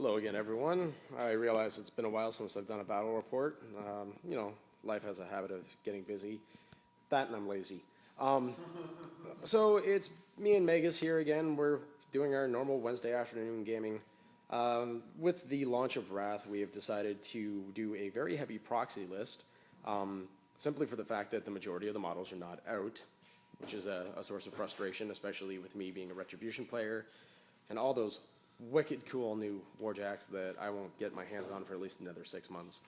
Hello again, everyone. I realize it's been a while since I've done a battle report. Life has a habit of getting busy. That and I'm lazy. So it's me and Megas here again. We're doing our normal Wednesday afternoon gaming. With the launch of Wrath, we have decided to do a very heavy proxy list, simply for the fact that the majority of the models are not out, which is a source of frustration, especially with me being a Retribution player, and all those wicked cool new warjacks that I won't get my hands on for at least another 6 months.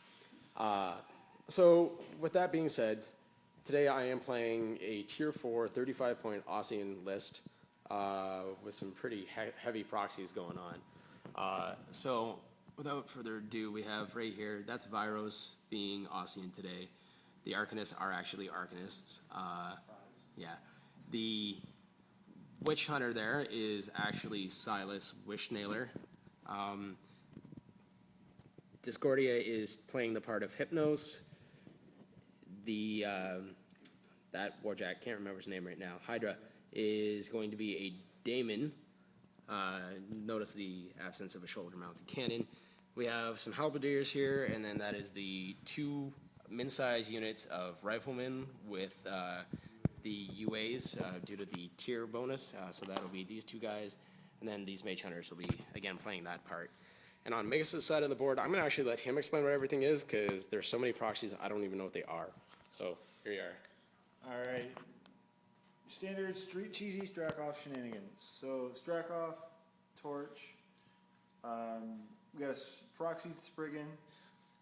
So with that being said, today I am playing a tier 4 35-point Ossyan list with some pretty heavy proxies going on. So without further ado, we have right here, that's Viros being Ossyan today. The Arcanists are actually Arcanists. Yeah. The Witch Hunter there is actually Silas Wishnailer. Discordia is playing the part of Hypnos. That Warjack, can't remember his name right now, Hydra, is going to be a Daemon. Notice the absence of a shoulder-mounted cannon. We have some Halberdiers here, and then that is the 2 min-size units of Riflemen with the UAs due to the tier bonus, so that'll be these 2 guys, and then these Mage Hunters will be, again, playing that part. And on Megas' side of the board, I'm going to actually let him explain what everything is, because there's so many proxies, I don't even know what they are. So, here you are. Alright. Standard street cheesy Strakhov shenanigans. So, Strakhov, Torch, we got a proxy Spriggan,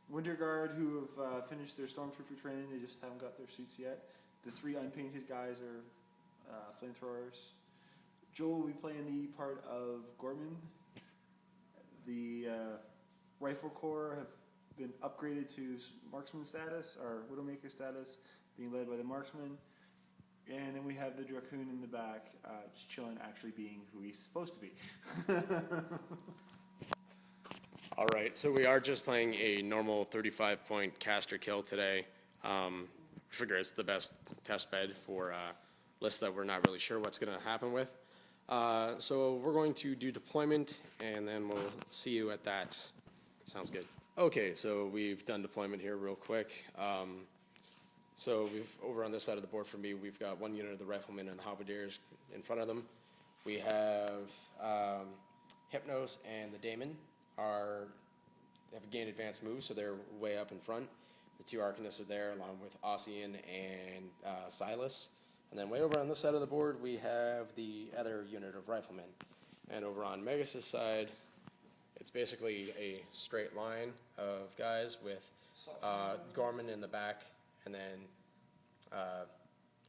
Winter Guard who have finished their Stormtrooper training, they just haven't got their suits yet. The 3 unpainted guys are flamethrowers. Joel will be playing the part of Gorman. The Rifle Corps have been upgraded to marksman status, or Widowmaker status, being led by the marksman. And then we have the Dracoon in the back, just chilling, actually being who he's supposed to be. Alright, so we are just playing a normal 35-point caster kill today. I figure it's the best test bed for lists that we're not really sure what's going to happen with. So we're going to do deployment, and then we'll see you at that. Sounds good. Okay, so we've done deployment here real quick. So over on this side of the board for me, we've got 1 unit of the Riflemen and the Halberdiers in front of them. We have Hypnos and the Daemon have gained advanced moves, so they're way up in front. The 2 Arcanists are there, along with Ossyan and Silas. And then way over on this side of the board, we have the other unit of Riflemen. And over on Megas' side, it's basically a straight line of guys with Gorman in the back, and then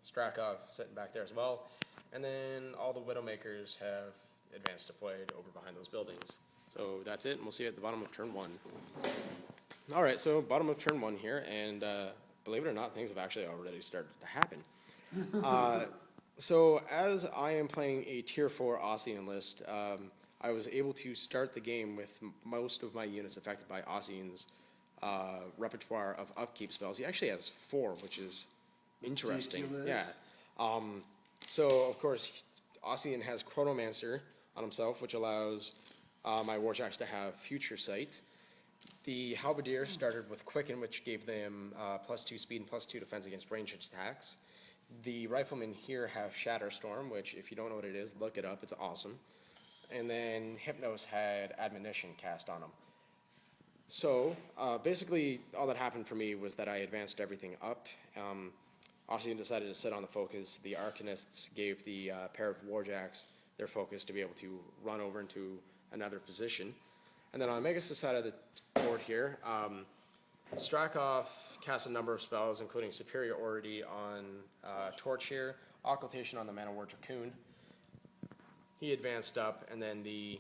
Strakhov sitting back there as well. And then all the Widowmakers have advanced deployed over behind those buildings. So that's it, and we'll see you at the bottom of turn 1. Alright, so bottom of turn 1 here, and believe it or not, things have actually already started to happen. So as I am playing a tier 4 Ossyan list, I was able to start the game with most of my units affected by Ossyan's repertoire of upkeep spells. He actually has 4, which is interesting. Yeah. So, of course, Ossyan has Chronomancer on himself, which allows my Warjacks to have Future Sight. The Halberdiers started with Quicken, which gave them +2 speed and +2 defense against ranged attacks. The Riflemen here have Shatterstorm, which, if you don't know what it is, look it up. It's awesome. And then Hypnos had Admonition cast on them. So, basically, all that happened for me was that I advanced everything up. Ossyan decided to sit on the focus. The Arcanists gave the pair of Warjacks their focus to be able to run over into another position. And then on Megas' side of the board here, Strakhov cast a number of spells, including Superiority on Torch here, Occultation on the Man-O-War Dracoon. He advanced up, and then the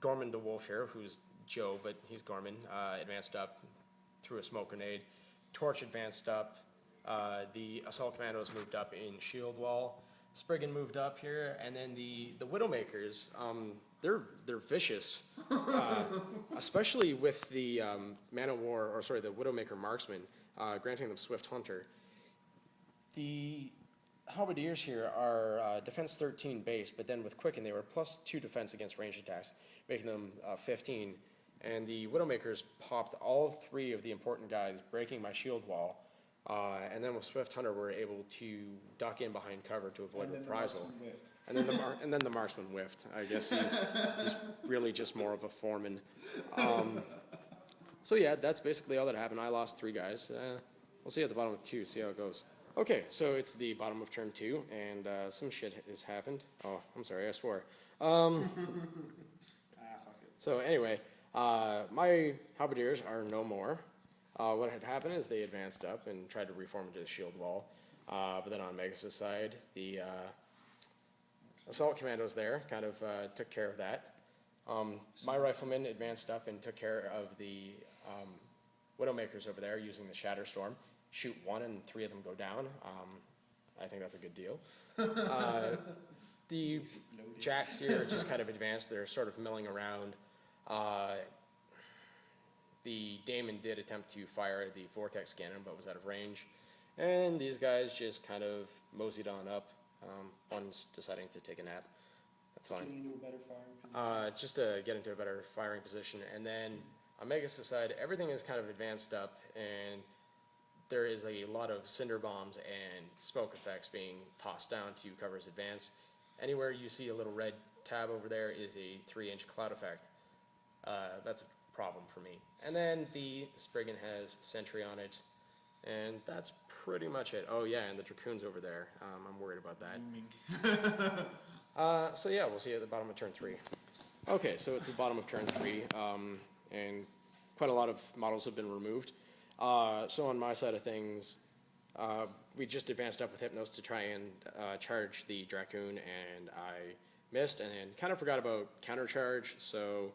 Gorman the Wolf here, who's Joe, but he's Gorman, advanced up, threw a smoke grenade. Torch advanced up. The Assault Commandos moved up in Shield Wall. Spriggan moved up here, and then the Widowmakers, they're vicious, especially with the Man-O-War, or sorry, the Widowmaker Marksman, granting them Swift Hunter. The Halberdiers here are defense 13 base, but then with Quicken they were +2 defense against ranged attacks, making them 15. and the Widowmakers popped all 3 of the important guys, breaking my shield wall. And then with Swift Hunter, we're able to duck in behind cover to avoid reprisal. And then the marksman whiffed. I guess he's really just more of a foreman. So yeah, that's basically all that happened. I lost 3 guys. We'll see at the bottom of 2, see how it goes. Okay, so it's the bottom of turn 2, and some shit has happened. Oh, I'm sorry, I swore. Fuck it. So anyway, my halberdiers are no more. What had happened is they advanced up and tried to reform into the shield wall. But then on Megas' side, the assault commandos there kind of took care of that. My riflemen advanced up and took care of the Widowmakers over there using the Shatterstorm. Shoot 1 and 3 of them go down. I think that's a good deal. The Jacks here just kind of advanced. They're sort of milling around. The Daemon did attempt to fire the Vortex cannon, but was out of range. And these guys just kind of moseyed on up. One's deciding to take a nap. That's fine. Getting into a better firing position. Just to get into a better firing position. And then on Megas' side, everything is kind of advanced up, and there is a lot of cinder bombs and smoke effects being tossed down to cover his advance. Anywhere you see a little red tab over there is a 3-inch cloud effect. That's a problem for me. And then the Spriggan has Sentry on it, and that's pretty much it. Oh yeah, and the Dracoon's over there. I'm worried about that. So yeah, we'll see you at the bottom of turn 3. Okay, so it's the bottom of turn 3, and quite a lot of models have been removed. So on my side of things, we just advanced up with Hypnos to try and charge the Dracoon, and I missed, and then kind of forgot about countercharge, so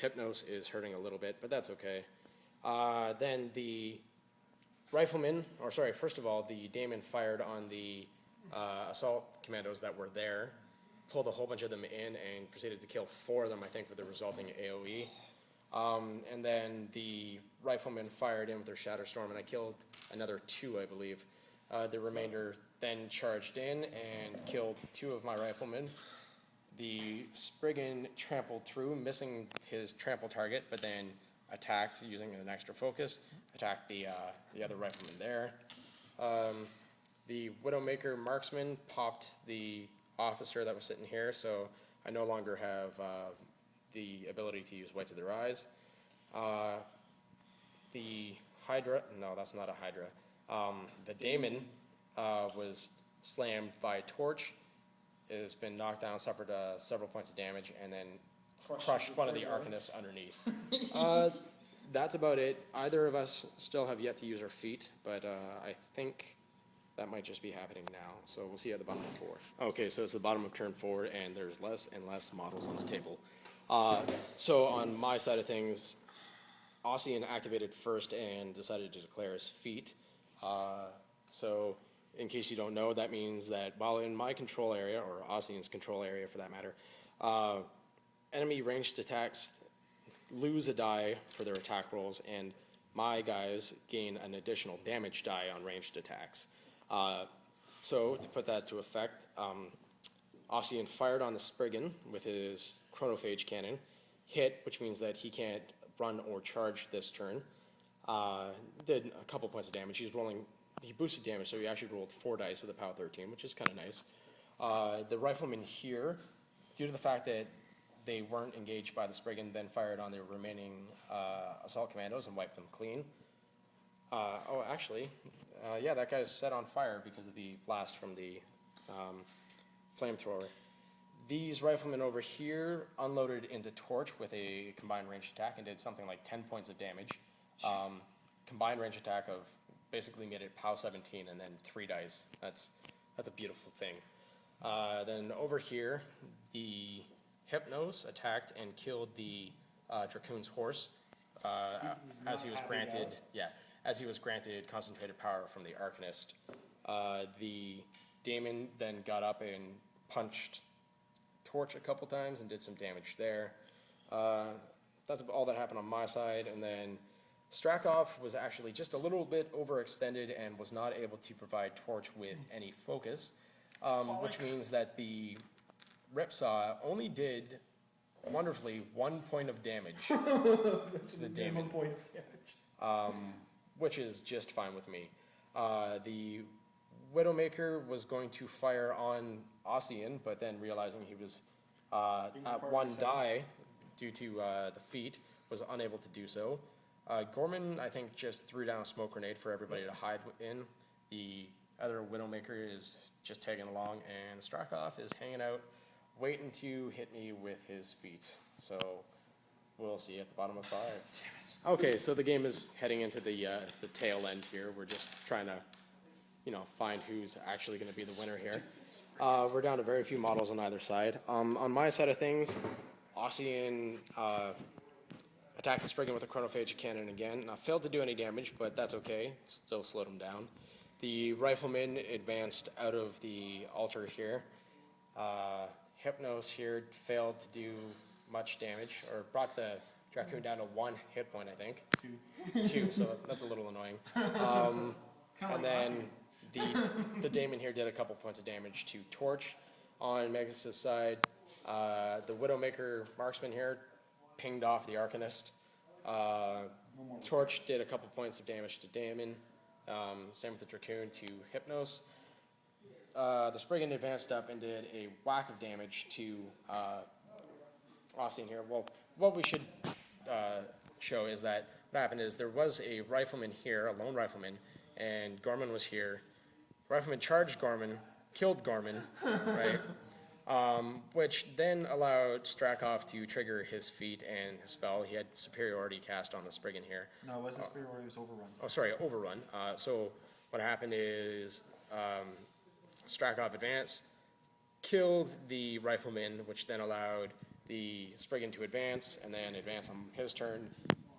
Hypnos is hurting a little bit, but that's okay. Then the riflemen, or sorry, first of all, the Daemon fired on the assault commandos that were there, pulled a whole bunch of them in, and proceeded to kill 4 of them, I think, with the resulting AoE. And then the riflemen fired in with their Shatterstorm, and I killed another 2, I believe. The remainder then charged in and killed 2 of my riflemen. The Spriggan trampled through, missing his trample target, but then attacked using an extra focus, attacked the other rifleman there. The Widowmaker marksman popped the officer that was sitting here, so I no longer have the ability to use whites of their eyes. The Hydra, no, that's not a Hydra. The Daemon was slammed by a torch, has been knocked down, suffered several points of damage, and then crushed one of the Arcanists underneath. That's about it. Either of us still have yet to use our feat, but I think that might just be happening now. So we'll see you at the bottom of 4. Okay, so it's the bottom of turn 4, and there's less and less models on the table. So on my side of things, Ossyan activated first and decided to declare his feat. So in case you don't know, that means that while in my control area, or Ossyan's control area for that matter, enemy ranged attacks lose a die for their attack rolls, and my guys gain an additional damage die on ranged attacks. So to put that to effect, Ossyan fired on the Spriggan with his Chronophage cannon, hit, which means that he can't run or charge this turn. Did a couple points of damage. He boosted damage, so he actually rolled 4 dice with a POW 13, which is kind of nice. The rifleman here, due to the fact that they weren't engaged by the Spriggan, then fired on the remaining assault commandos and wiped them clean. Yeah, that guy's set on fire because of the blast from the flamethrower. These riflemen over here unloaded into Torch with a combined range attack and did something like 10 points of damage. Combined range attack of basically made it POW 17 and then 3 dice. That's a beautiful thing. Then over here, the Hypnos attacked and killed the Dracoon's horse as he was granted concentrated power from the Arcanist. The Daemon then got up and punched Torch a couple times and did some damage there. That's all that happened on my side. And then Strakhov was actually just a little bit overextended and was not able to provide Torch with any focus, which means that the Ripsaw only did wonderfully 1 point of damage, That's the a Damon. minimum point of damage. Which is just fine with me. The Widowmaker was going to fire on Ossyan, but then realizing he was at one die due to the feat, was unable to do so. Gorman, I think, just threw down a smoke grenade for everybody to hide in. The other Widowmaker is just tagging along, and Strakhov is hanging out, waiting to hit me with his feet. So we'll see at the bottom of 5. Okay, so the game is heading into the tail end here. We're just trying to, find who's actually going to be the winner here. We're down to very few models on either side. On my side of things, Ossyan attacked the Spriggan with a chronophage cannon again. Failed to do any damage, but that's okay. Still slowed him down. The Rifleman advanced out of the altar here. Hypnos here failed to do much damage, or brought the Dracoon down to 1 hit point, I think. 2, so that's a little annoying. And then the Daemon here did a couple points of damage to Torch. On Megas' side, the Widowmaker Marksman here pinged off the Arcanist. Torch did a couple points of damage to Daemon. Same with the Dracoon to Hypnos. The Spriggan advanced up and did a whack of damage to Ossyan here. Well, what we should show is that what happened is there was a rifleman here, a lone rifleman, and Gorman was here. Rifleman charged Gorman, killed Gorman, right? Which then allowed Strakhov to trigger his feat and his spell. He had superiority cast on the Spriggan here. No, it wasn't superiority, it was overrun. Oh, sorry, overrun. So what happened is Strakhov advanced, killed the rifleman, which then allowed the Spriggan to advance, and then advance on his turn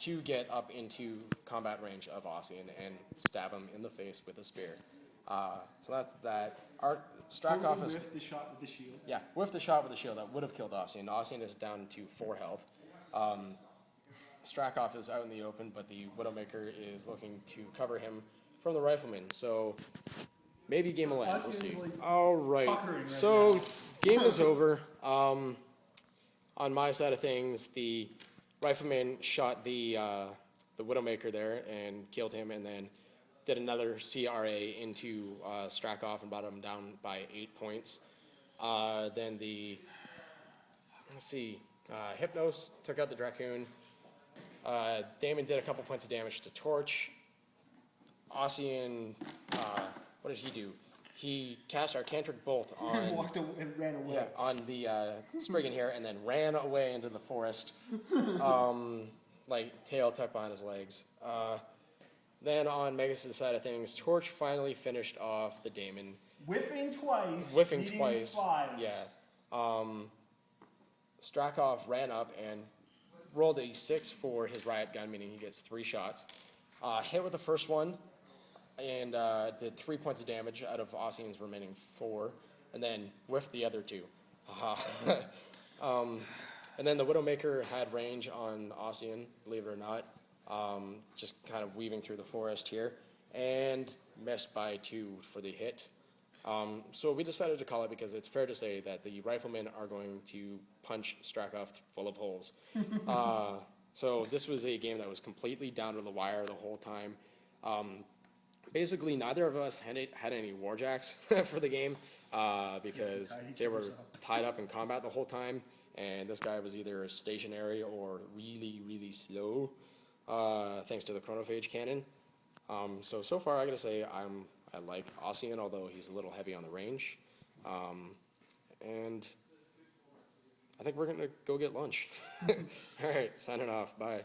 to get up into combat range of Ossyan and stab him in the face with a spear. So that's that. Strakhov is... With the shot with the shield. Yeah, with the shot with the shield that would have killed Ossyan. Ossyan is down to 4 health. Strakhov is out in the open, but the Widowmaker is looking to cover him from the rifleman. So maybe game will end. We'll see. All right. So game is over. On my side of things, the rifleman shot the Widowmaker there and killed him, and then did another CRA into Strakhov and brought him down by 8 points. Then Hypnos took out the Dracoon. Daemon did a couple points of damage to Torch. Ossyan, what did he do? He cast Arcantric Bolt on... Walked away and ran away. Yeah, on the Spriggan here, and then ran away into the forest, tail tucked behind his legs. Then on Megas' side of things, Torch finally finished off the Daemon. Whiffing twice. Whiffing twice. 5. Yeah. Strakhov ran up and rolled a 6 for his riot gun, meaning he gets 3 shots. Hit with the first one and did 3 points of damage out of Ossyan's remaining 4, and then whiffed the other 2. And then the Widowmaker had range on Ossyan, believe it or not. Just kind of weaving through the forest here, and missed by 2 for the hit. So we decided to call it because it's fair to say that the riflemen are going to punch Strakhov full of holes. So this was a game that was completely down to the wire the whole time. Basically, neither of us had any warjacks for the game because they were tied up in combat the whole time, and this guy was either stationary or really, really slow. Thanks to the chronophage cannon. So far I gotta say I like Ossyan, although he's a little heavy on the range. And I think we're gonna go get lunch. All right, signing off, bye.